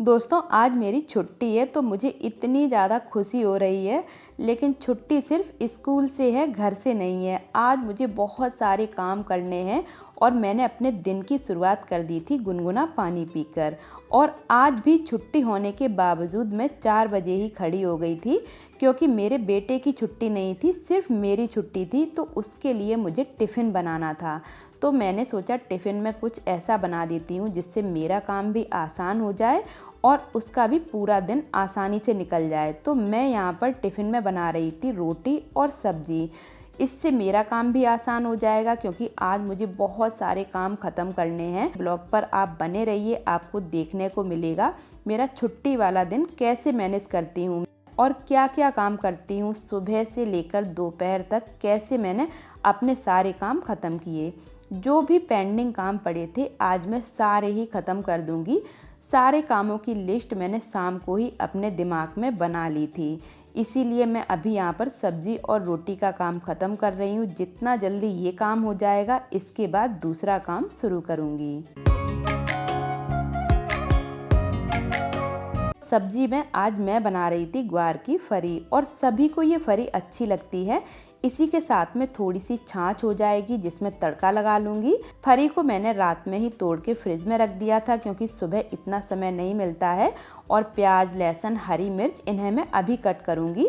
दोस्तों आज मेरी छुट्टी है तो मुझे इतनी ज़्यादा खुशी हो रही है। लेकिन छुट्टी सिर्फ स्कूल से है, घर से नहीं है। आज मुझे बहुत सारे काम करने हैं और मैंने अपने दिन की शुरुआत कर दी थी गुनगुना पानी पीकर। और आज भी छुट्टी होने के बावजूद मैं 4 बजे ही खड़ी हो गई थी, क्योंकि मेरे बेटे की छुट्टी नहीं थी, सिर्फ मेरी छुट्टी थी। तो उसके लिए मुझे टिफ़िन बनाना था। तो मैंने सोचा टिफ़िन में कुछ ऐसा बना देती हूँ जिससे मेरा काम भी आसान हो जाए और उसका भी पूरा दिन आसानी से निकल जाए। तो मैं यहाँ पर टिफ़िन में बना रही थी रोटी और सब्ज़ी। इससे मेरा काम भी आसान हो जाएगा, क्योंकि आज मुझे बहुत सारे काम ख़त्म करने हैं। ब्लॉग पर आप बने रहिए, आपको देखने को मिलेगा मेरा छुट्टी वाला दिन कैसे मैनेज करती हूँ और क्या क्या काम करती हूँ। सुबह से लेकर दोपहर तक कैसे मैंने अपने सारे काम ख़त्म किए। जो भी पेंडिंग काम पड़े थे आज मैं सारे ही ख़त्म कर दूँगी। सारे कामों की लिस्ट मैंने शाम को ही अपने दिमाग में बना ली थी, इसीलिए मैं अभी यहाँ पर सब्ज़ी और रोटी का काम ख़त्म कर रही हूँ। जितना जल्दी ये काम हो जाएगा इसके बाद दूसरा काम शुरू करूँगी। सब्जी में आज मैं बना रही थी ग्वार की फरी, और सभी को ये फरी अच्छी लगती है। इसी के साथ में थोड़ी सी छाछ हो जाएगी जिसमें तड़का लगा लूँगी। फरी को मैंने रात में ही तोड़ के फ्रिज में रख दिया था, क्योंकि सुबह इतना समय नहीं मिलता है। और प्याज, लहसुन, हरी मिर्च इन्हें मैं अभी कट करूँगी।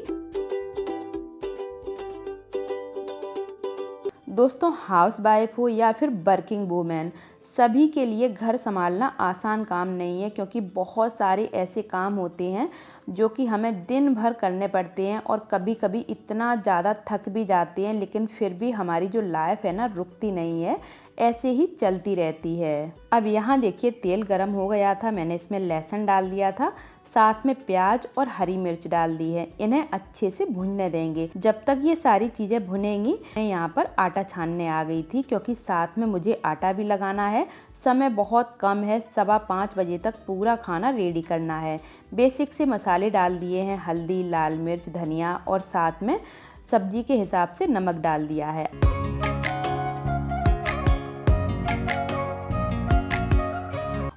दोस्तों हाउस वाइफ हो या फिर वर्किंग वूमेन, सभी के लिए घर संभालना आसान काम नहीं है, क्योंकि बहुत सारे ऐसे काम होते हैं जो कि हमें दिन भर करने पड़ते हैं और कभी कभी इतना ज़्यादा थक भी जाते हैं। लेकिन फिर भी हमारी जो लाइफ है ना, रुकती नहीं है, ऐसे ही चलती रहती है। अब यहाँ देखिए तेल गरम हो गया था, मैंने इसमें लहसुन डाल दिया था, साथ में प्याज और हरी मिर्च डाल दी है। इन्हें अच्छे से भूनने देंगे। जब तक ये सारी चीज़ें भुनेंगी मैं यहाँ पर आटा छानने आ गई थी, क्योंकि साथ में मुझे आटा भी लगाना है। समय बहुत कम है, 5:15 बजे तक पूरा खाना रेडी करना है। बेसिक से मसाले डाल दिए हैं, हल्दी, लाल मिर्च, धनिया, और साथ में सब्जी के हिसाब से नमक डाल दिया है।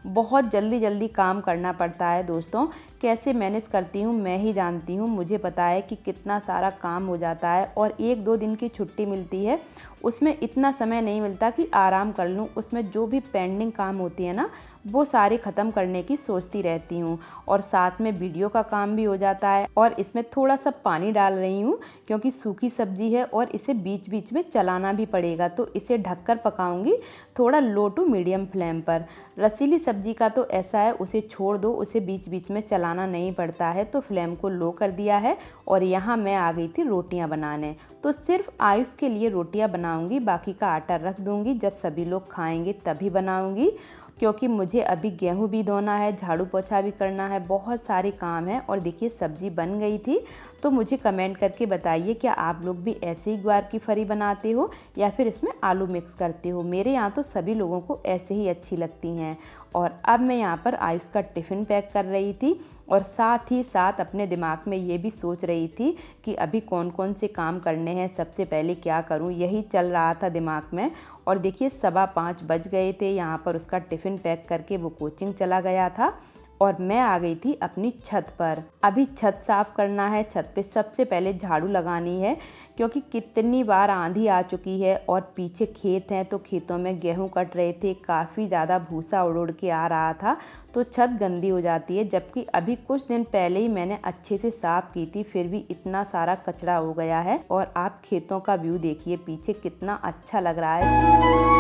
बहुत जल्दी जल्दी काम करना पड़ता है दोस्तों, कैसे मैनेज करती हूँ मैं ही जानती हूँ। मुझे पता है कि कितना सारा काम हो जाता है, और 1-2 दिन की छुट्टी मिलती है, उसमें इतना समय नहीं मिलता कि आराम कर लूँ। उसमें जो भी पेंडिंग काम होती है ना, वो सारे ख़त्म करने की सोचती रहती हूँ। और साथ में वीडियो का काम भी हो जाता है। और इसमें थोड़ा सा पानी डाल रही हूँ, क्योंकि सूखी सब्जी है और इसे बीच बीच में चलाना भी पड़ेगा। तो इसे ढककर पकाऊंगी थोड़ा लो टू मीडियम फ्लेम पर। रसीली सब्जी का तो ऐसा है, उसे छोड़ दो, उसे बीच बीच में चलाना नहीं पड़ता है। तो फ्लेम को लो कर दिया है और यहाँ मैं आ गई थी रोटियाँ बनाने। तो सिर्फ आयुष के लिए रोटियाँ बनाऊंगी, बाकी का आटा रख दूंगी, जब सभी लोग खाएंगे तभी बनाऊंगी। क्योंकि मुझे अभी गेहूं भी धोना है, झाड़ू पोछा भी करना है, बहुत सारे काम हैं। और देखिए सब्जी बन गई थी। तो मुझे कमेंट करके बताइए, क्या आप लोग भी ऐसे ही ग्वार की फरी बनाते हो या फिर इसमें आलू मिक्स करते हो। मेरे यहाँ तो सभी लोगों को ऐसे ही अच्छी लगती हैं। और अब मैं यहाँ पर आयुष का टिफ़िन पैक कर रही थी, और साथ ही साथ अपने दिमाग में ये भी सोच रही थी कि अभी कौन कौन से काम करने हैं, सबसे पहले क्या करूँ, यही चल रहा था दिमाग में। और देखिए 5:15 बज गए थे। यहाँ पर उसका टिफ़िन पैक करके वो कोचिंग चला गया था, और मैं आ गई थी अपनी छत पर। अभी छत साफ करना है। छत पे सबसे पहले झाड़ू लगानी है, क्योंकि कितनी बार आंधी आ चुकी है। और पीछे खेत हैं, तो खेतों में गेहूं कट रहे थे, काफ़ी ज़्यादा भूसा उड़ उड़ के आ रहा था, तो छत गंदी हो जाती है। जबकि अभी कुछ दिन पहले ही मैंने अच्छे से साफ़ की थी, फिर भी इतना सारा कचरा हो गया है। और आप खेतों का व्यू देखिए पीछे, कितना अच्छा लग रहा है।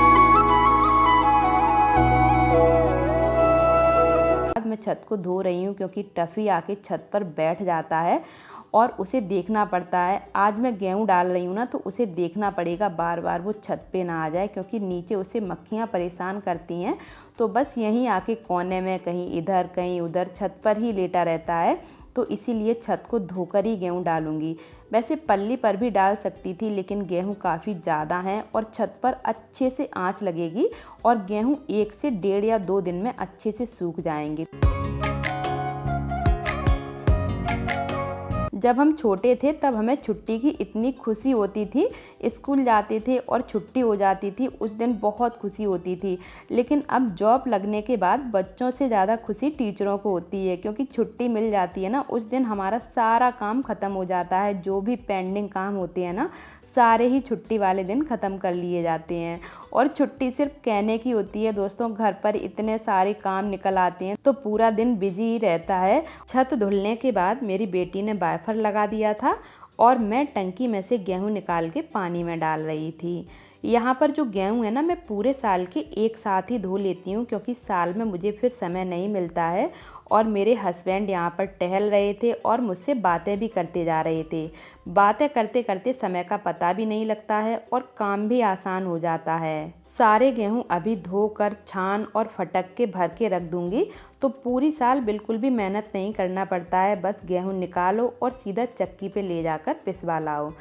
मैं छत को धो रही हूँ, क्योंकि टफ़ी आके छत पर बैठ जाता है और उसे देखना पड़ता है। आज मैं गेहूँ डाल रही हूँ ना, तो उसे देखना पड़ेगा बार बार वो छत पे ना आ जाए, क्योंकि नीचे उसे मक्खियाँ परेशान करती हैं। तो बस यहीं आके कोने में कहीं इधर कहीं उधर छत पर ही लेटा रहता है। तो इसीलिए छत को धोकर ही गेहूँ डालूंगी। वैसे पल्ली पर भी डाल सकती थी, लेकिन गेहूँ काफ़ी ज़्यादा हैं और छत पर अच्छे से आंच लगेगी, और गेहूँ 1 से 1.5 या 2 दिन में अच्छे से सूख जाएंगे। जब हम छोटे थे तब हमें छुट्टी की इतनी खुशी होती थी, स्कूल जाते थे और छुट्टी हो जाती थी, उस दिन बहुत खुशी होती थी। लेकिन अब जॉब लगने के बाद बच्चों से ज़्यादा खुशी टीचरों को होती है, क्योंकि छुट्टी मिल जाती है ना, उस दिन हमारा सारा काम ख़त्म हो जाता है। जो भी पेंडिंग काम होते हैं ना, सारे ही छुट्टी वाले दिन ख़त्म कर लिए जाते हैं। और छुट्टी सिर्फ कहने की होती है दोस्तों, घर पर इतने सारे काम निकल आते हैं तो पूरा दिन बिजी ही रहता है। छत धुलने के बाद मेरी बेटी ने वाइपर लगा दिया था और मैं टंकी में से गेहूं निकाल के पानी में डाल रही थी। यहाँ पर जो गेहूं है ना, मैं पूरे साल के एक साथ ही धो लेती हूँ, क्योंकि साल में मुझे फिर समय नहीं मिलता है। और मेरे हस्बैंड यहाँ पर टहल रहे थे और मुझसे बातें भी करते जा रहे थे। बातें करते करते समय का पता भी नहीं लगता है और काम भी आसान हो जाता है। सारे गेहूं अभी धोकर छान और फटक के भर के रख दूंगी, तो पूरी साल बिल्कुल भी मेहनत नहीं करना पड़ता है। बस गेहूं निकालो और सीधा चक्की पे ले जाकर पिसवा लाओ,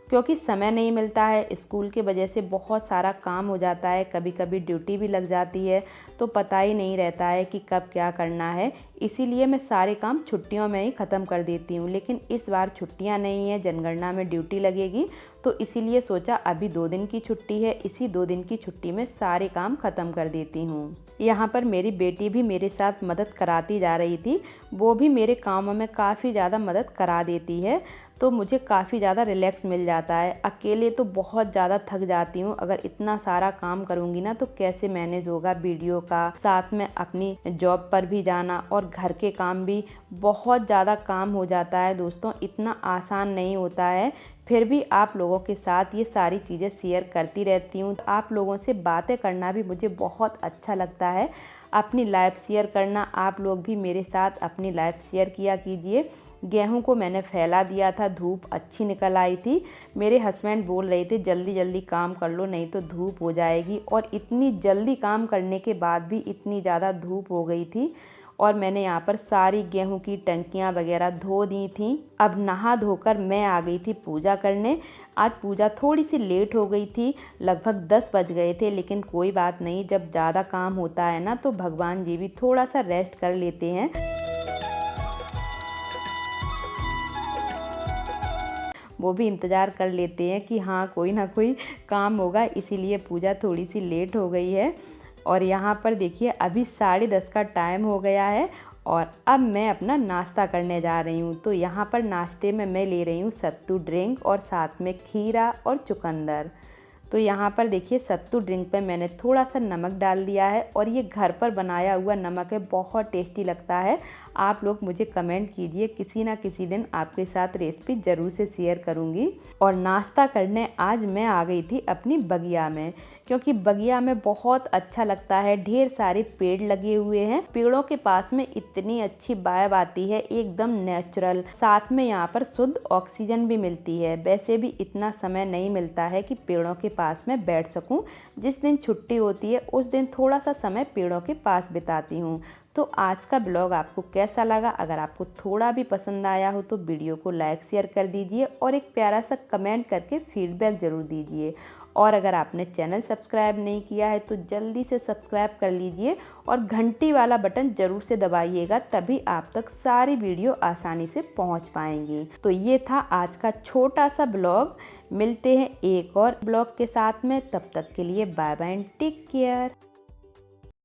क्योंकि समय नहीं मिलता है। स्कूल के वजह से बहुत सारा काम हो जाता है, कभी कभी ड्यूटी भी लग जाती है, तो पता ही नहीं रहता है कि कब क्या करना है। इसीलिए मैं सारे काम छुट्टियों में ही ख़त्म कर देती हूँ। लेकिन इस बार छुट्टियाँ नहीं है, जनगणना में ड्यूटी लगेगी, तो इसीलिए सोचा अभी 2 दिन की छुट्टी है, इसी 2 दिन की छुट्टी में सारे काम ख़त्म कर देती हूँ। यहाँ पर मेरी बेटी भी मेरे साथ मदद कराती जा रही थी, वो भी मेरे कामों में काफ़ी ज़्यादा मदद करा देती है, तो मुझे काफ़ी ज़्यादा रिलैक्स मिल जाता है। अकेले तो बहुत ज़्यादा थक जाती हूँ, अगर इतना सारा काम करूँगी ना तो कैसे मैनेज होगा। वीडियो का साथ में अपनी जॉब पर भी जाना और घर के काम भी, बहुत ज़्यादा काम हो जाता है दोस्तों, इतना आसान नहीं होता है। फिर भी आप लोगों के साथ ये सारी चीज़ें शेयर करती रहती हूँ। आप लोगों से बातें करना भी मुझे बहुत अच्छा लगता है, अपनी लाइफ शेयर करना। आप लोग भी मेरे साथ अपनी लाइफ शेयर किया कीजिए। गेहूं को मैंने फैला दिया था, धूप अच्छी निकल आई थी। मेरे हस्बैंड बोल रहे थे जल्दी जल्दी काम कर लो, नहीं तो धूप हो जाएगी। और इतनी जल्दी काम करने के बाद भी इतनी ज़्यादा धूप हो गई थी। और मैंने यहाँ पर सारी गेहूं की टंकियाँ वगैरह धो दी थी। अब नहा धोकर मैं आ गई थी पूजा करने। आज पूजा थोड़ी सी लेट हो गई थी, लगभग 10 बज गए थे, लेकिन कोई बात नहीं, जब ज़्यादा काम होता है ना तो भगवान जी भी थोड़ा सा रेस्ट कर लेते हैं। वो भी इंतज़ार कर लेते हैं कि हाँ कोई ना कोई काम होगा, इसीलिए पूजा थोड़ी सी लेट हो गई है। और यहाँ पर देखिए अभी 10:30 का टाइम हो गया है और अब मैं अपना नाश्ता करने जा रही हूँ। तो यहाँ पर नाश्ते में मैं ले रही हूँ सत्तू ड्रिंक और साथ में खीरा और चुकंदर। तो यहाँ पर देखिए सत्तू ड्रिंक पे मैंने थोड़ा सा नमक डाल दिया है और ये घर पर बनाया हुआ नमक है, बहुत टेस्टी लगता है। आप लोग मुझे कमेंट कीजिए, किसी ना किसी दिन आपके साथ रेसिपी ज़रूर से शेयर करूँगी। और नाश्ता करने आज मैं आ गई थी अपनी बगिया में, क्योंकि बगिया में बहुत अच्छा लगता है। ढेर सारे पेड़ लगे हुए हैं, पेड़ों के पास में इतनी अच्छी वाइब आती है, एकदम नेचुरल। साथ में यहाँ पर शुद्ध ऑक्सीजन भी मिलती है। वैसे भी इतना समय नहीं मिलता है कि पेड़ों के पास में बैठ सकूं। जिस दिन छुट्टी होती है उस दिन थोड़ा सा समय पेड़ों के पास बिताती हूँ। तो आज का ब्लॉग आपको कैसा लगा? अगर आपको थोड़ा भी पसंद आया हो तो वीडियो को लाइक शेयर कर दीजिए और एक प्यारा सा कमेंट करके फीडबैक ज़रूर दीजिए। और अगर आपने चैनल सब्सक्राइब नहीं किया है तो जल्दी से सब्सक्राइब कर लीजिए और घंटी वाला बटन ज़रूर से दबाइएगा, तभी आप तक सारी वीडियो आसानी से पहुंच पाएंगी। तो ये था आज का छोटा सा ब्लॉग। मिलते हैं एक और ब्लॉग के साथ में, तब तक के लिए bye bye and take care.